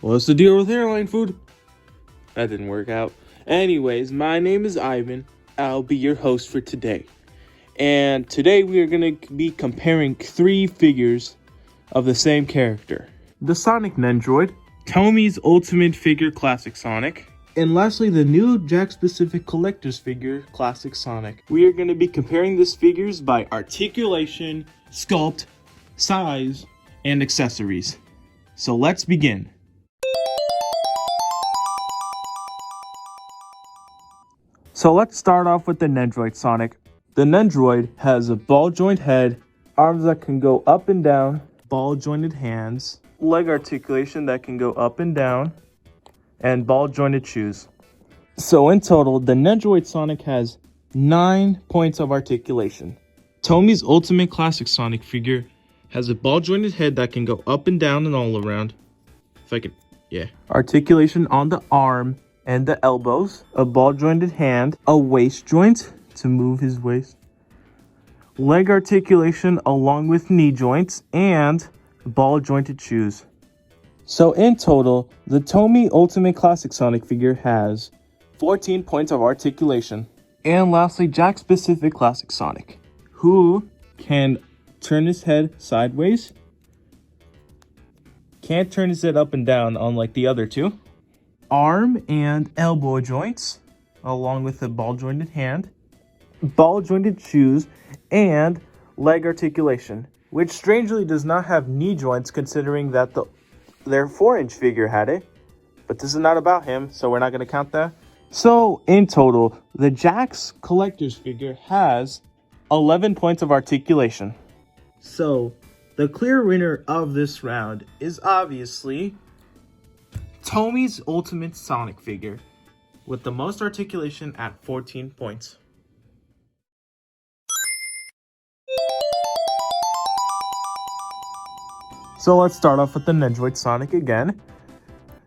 What's the deal with airline food? That didn't work out. Anyways, my name is Ivan. I'll be your host for today. And today we are going to be comparing three figures of the same character. The Sonic Nendoroid, Tomy's Ultimate Figure Classic Sonic, and lastly the new Jakks specific collector's figure Classic Sonic. We are going to be comparing these figures by articulation, sculpt, size, and accessories. So let's begin. So let's start off with the Nendoroid Sonic. The Nendoroid has a ball joint head, arms that can go up and down, ball jointed hands, leg articulation that can go up and down, and ball jointed shoes. So in total, the Nendoroid Sonic has 9 points of articulation. Tomy's Ultimate Classic Sonic figure has a ball jointed head that can go up and down and all around. If I could, yeah. Articulation on the arm and the elbows, a ball jointed hand, a waist joint to move his waist, leg articulation along with knee joints, and ball jointed shoes. So in total, the Tomy Ultimate Classic Sonic figure has 14 points of articulation. And lastly, Jakks specific Classic Sonic, who can turn his head sideways, can't turn his head up and down unlike the other two, arm and elbow joints, along with a ball jointed hand, ball jointed shoes, and leg articulation, which strangely does not have knee joints considering that their 4-inch figure had it. But this is not about him, so we're not going to count that. So in total, the Jakks collector's figure has 11 points of articulation. So the clear winner of this round is obviously Tomy's Ultimate Sonic figure, with the most articulation at 14 points. So let's start off with the Nendoroid Sonic again.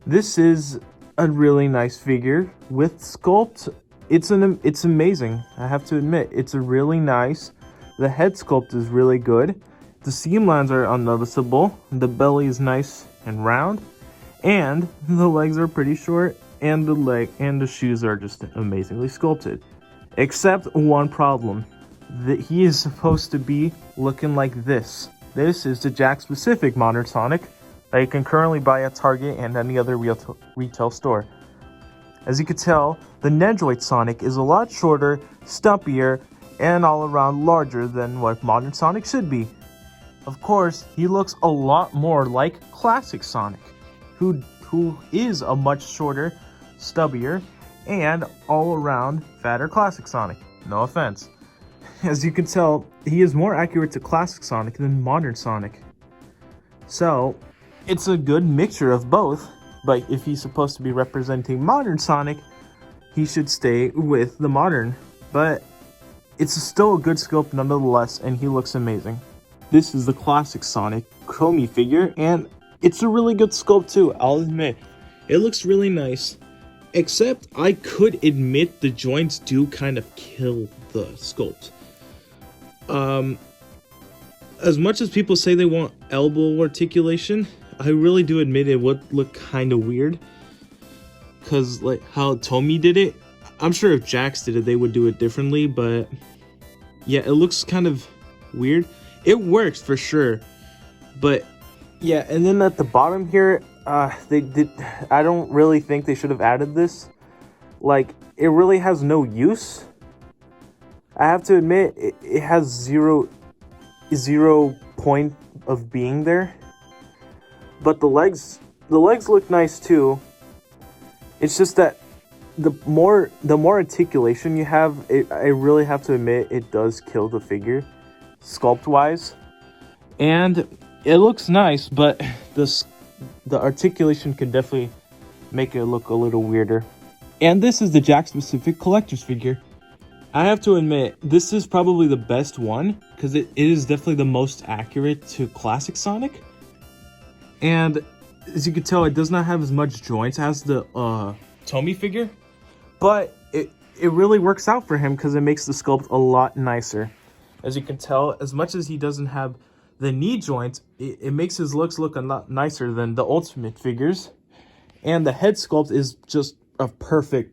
This is a really nice figure with sculpt. It's amazing. I have to admit, it's a really nice. The head sculpt is really good. The seam lines are unnoticeable. The belly is nice and round. And the legs are pretty short, and the shoes are just amazingly sculpted. Except one problem, that he is supposed to be looking like this. This is the Jakks specific Modern Sonic that you can currently buy at Target and any other retail store. As you can tell, the Nendoroid Sonic is a lot shorter, stumpier, and all around larger than what Modern Sonic should be. Of course, he looks a lot more like Classic Sonic, who is a much shorter, stubbier, and all-around fatter Classic Sonic. No offense. As you can tell, he is more accurate to Classic Sonic than Modern Sonic. So, it's a good mixture of both, but if he's supposed to be representing Modern Sonic, he should stay with the Modern. But it's still a good sculpt nonetheless, and he looks amazing. This is the Classic Sonic Tomy figure, and it's a really good sculpt too, I'll admit. It looks really nice, except I could admit the joints do kind of kill the sculpt. As much as people say they want elbow articulation, I really do admit it would look kind of weird. Because like how Tomy did it, I'm sure if Jakks did it, they would do it differently, but yeah, it looks kind of weird. It works for sure, but yeah, and then at the bottom here, I don't really think they should have added this. Like, it really has no use. I have to admit, it has zero point of being there. But the legs look nice too. It's just that the more articulation you have, I really have to admit, it does kill the figure, sculpt wise. And it looks nice, but the articulation can definitely make it look a little weirder. And this is the Jakks specific collector's figure. I have to admit, this is probably the best one because it is definitely the most accurate to Classic Sonic. And as you can tell, it does not have as much joints as the Tomy figure, but it really works out for him because it makes the sculpt a lot nicer. As you can tell, as much as he doesn't have the knee joint, it makes his looks look a lot nicer than the Ultimate figures. And the head sculpt is just a perfect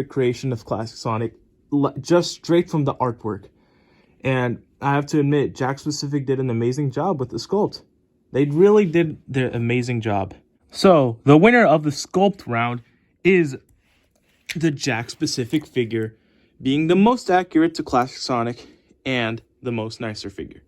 creation of classic Sonic, just straight from the artwork. And I have to admit, Jakks Pacific did an amazing job with the sculpt. They really did their amazing job. So the winner of the sculpt round is the Jakks Pacific figure, being the most accurate to classic Sonic and the most nicer figure.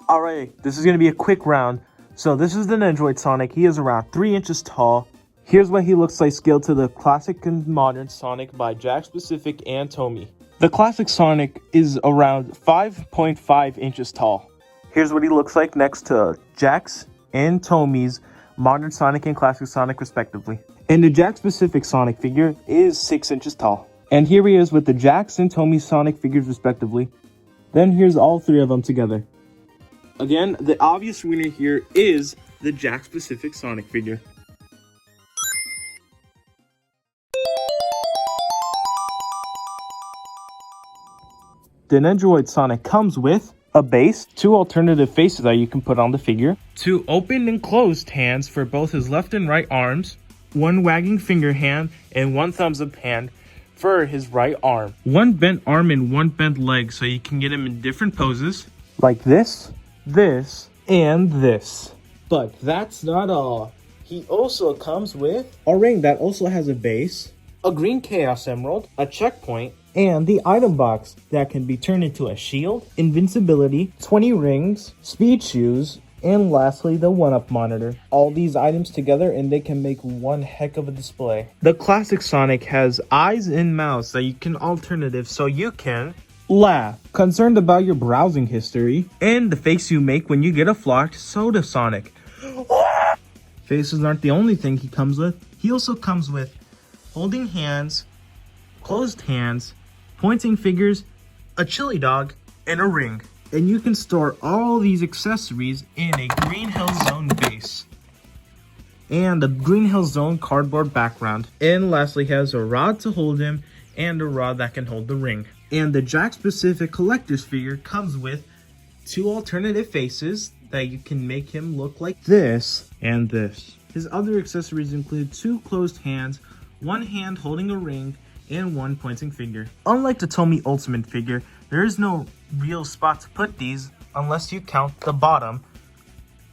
Alright, this is going to be a quick round. So this is the Nendoroid Sonic. He is around 3 inches tall. Here's what he looks like scaled to the classic and modern Sonic by Jakks Pacific and Tomy. The classic Sonic is around 5.5 inches tall. Here's what he looks like next to Jakks and Tomy's modern Sonic and classic Sonic respectively. And the Jakks Pacific Sonic figure is 6 inches tall. And here he is with the Jakks and Tomy Sonic figures respectively. Then here's all three of them together. Again, the obvious winner here is the Jakks Pacific Sonic figure. The Nendoroid Sonic comes with a base, 2 alternative faces that you can put on the figure, 2 open and closed hands for both his left and right arms, 1 wagging finger hand, and 1 thumbs up hand for his right arm. 1 bent arm and 1 bent leg so you can get him in different poses, like this, this, and this. But that's not all. He also comes with a ring that also has a base, a green Chaos Emerald, a checkpoint, and the item box that can be turned into a shield, invincibility, 20 rings, speed shoes, and lastly the 1-up monitor. All these items together and they can make one heck of a display. The classic Sonic has eyes and mouths that you can alternative so you can laugh, concerned about your browsing history, and the face you make when you get a flocked soda Sonic. Faces aren't the only thing he comes with. He also comes with holding hands, closed hands, pointing figures, a chili dog, and a ring. And you can store all these accessories in a Green Hill Zone base and a Green Hill Zone cardboard background. And lastly has a rod to hold him and a rod that can hold the ring. And the Jakks Pacific Collector's figure comes with 2 alternative faces that you can make him look like this and this. His other accessories include 2 closed hands, 1 hand holding a ring, and 1 pointing finger. Unlike the Tomy Ultimate figure, there is no real spot to put these unless you count the bottom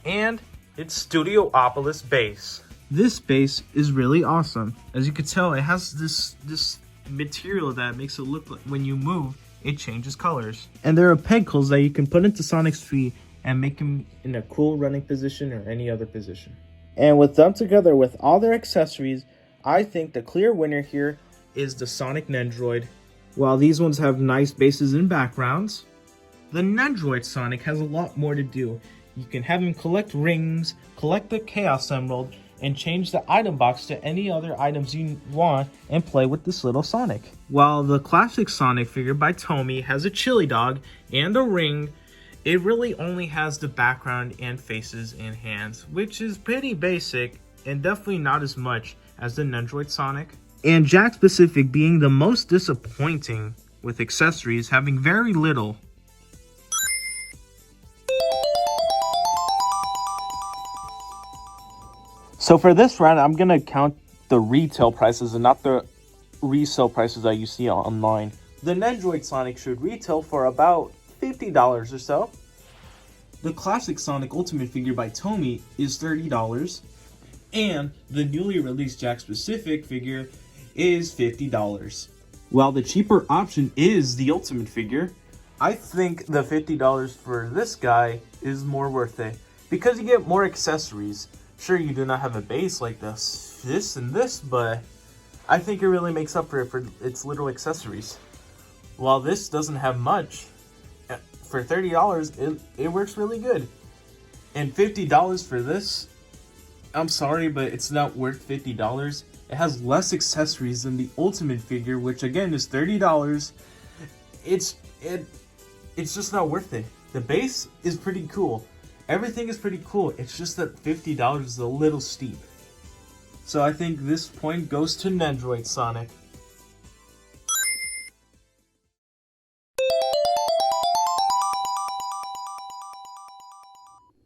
and its Studiopolis base. This base is really awesome. As you can tell, it has this material that makes it look like when you move, it changes colors. And there are peg holes that you can put into Sonic's feet and make him in a cool running position or any other position. And with them together with all their accessories, I think the clear winner here is the Sonic Nendoroid. While these ones have nice bases and backgrounds, the Nendoroid Sonic has a lot more to do. You can have him collect rings, collect the Chaos Emerald, and change the item box to any other items you want and play with this little Sonic. While the classic Sonic figure by Tomy has a chili dog and a ring, it really only has the background and faces and hands, which is pretty basic and definitely not as much as the Nendoroid Sonic. And Jakks Pacific being the most disappointing with accessories, having very little. So for this round, I'm going to count the retail prices and not the resale prices that you see online. The Nendoroid Sonic should retail for about $50 or so. The classic Sonic Ultimate figure by Tomy is $30. And the newly released Jakks Pacific figure is $50. While the cheaper option is the Ultimate figure, I think the $50 for this guy is more worth it because you get more accessories. Sure, you do not have a base like this and this, but I think it really makes up for it for its little accessories. While this doesn't have much, for $30, it works really good. And $50 for this, I'm sorry, but it's not worth $50. It has less accessories than the Ultimate figure, which again is $30. It's just not worth it. The base is pretty cool. Everything is pretty cool. It's just that $50 is a little steep. So I think this point goes to Nendoroid Sonic.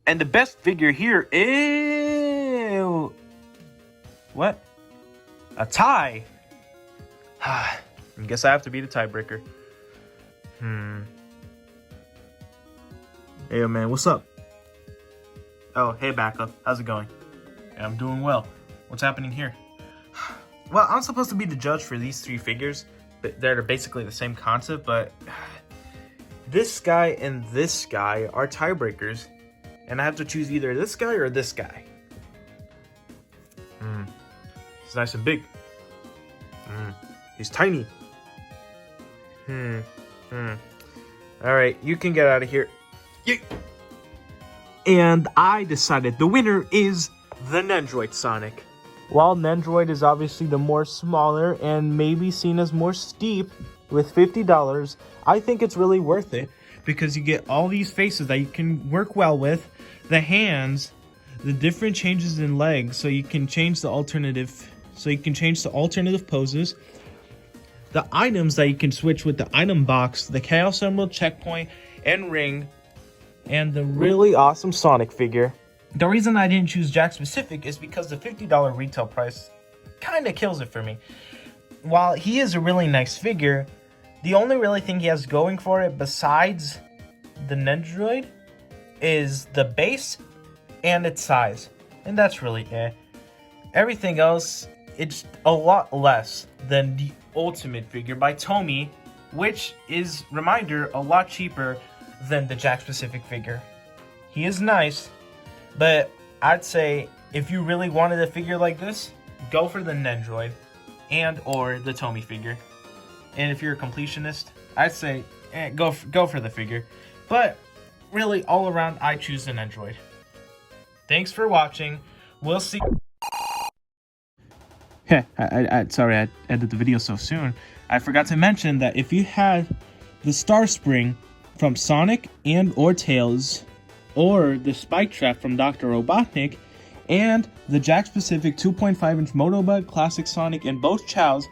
And the best figure here is... What? A tie. I guess I have to be the tiebreaker. Hey, man, what's up? Oh, hey, backup. How's it going? Yeah, I'm doing well. What's happening here? Well, I'm supposed to be the judge for these three figures. But they're basically the same concept, but this guy and this guy are tiebreakers. And I have to choose either this guy or this guy. He's nice and big. He's tiny. Alright, you can get out of here. And I decided the winner is the Nendoroid Sonic. While Nendoroid is obviously the more smaller and maybe seen as more steep with $50, I think it's really worth it because you get all these faces that you can work well with, the hands, the different changes in legs, so you can change the alternative poses, the items that you can switch with the item box, the Chaos Emerald checkpoint and ring, and the really awesome Sonic figure. The reason I didn't choose Jakks specific is because the $50 retail price kind of kills it for me. While he is a really nice figure, the only really thing he has going for it besides the Nendoroid is the base and its size. And that's really it. Everything else, it's a lot less than the Ultimate figure by Tomy, which is, reminder, a lot cheaper than the Jakks specific figure. He is nice, but I'd say if you really wanted a figure like this, go for the Nendoroid and or the Tomy figure. And if you're a completionist, I'd say go for the figure. But really, all around, I choose the Nendoroid. Thanks for watching. We'll see. Hey, sorry I edited the video so soon. I forgot to mention that if you had the Star Spring from Sonic and or Tails, or the Spike Trap from Dr. Robotnik, and the Jakks Pacific 2.5-inch Motobug, Classic Sonic, and both Chows,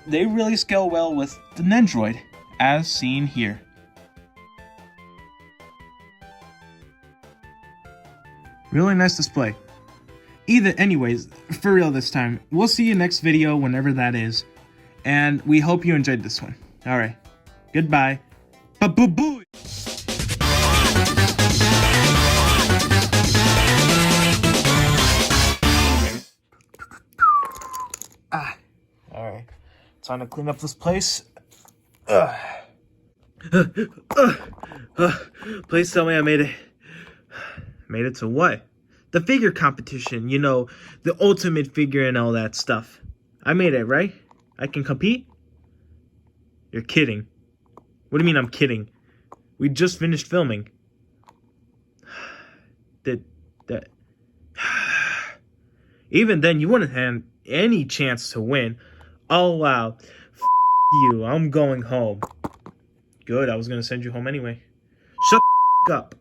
they really scale well with the Nendoroid, as seen here. Really nice display. Anyways, for real this time, we'll see you next video whenever that is, and we hope you enjoyed this one. Alright, goodbye. Ba-boo-boo! Alright, time to clean up this place. Please tell me I made it. Made it to what? The figure competition, you know, the ultimate figure and all that stuff. I made it, right? I can compete? You're kidding. What do you mean I'm kidding? We just finished filming. Even then, you wouldn't have any chance to win. Oh, wow. You, I'm going home. Good, I was gonna send you home anyway. Shut the up.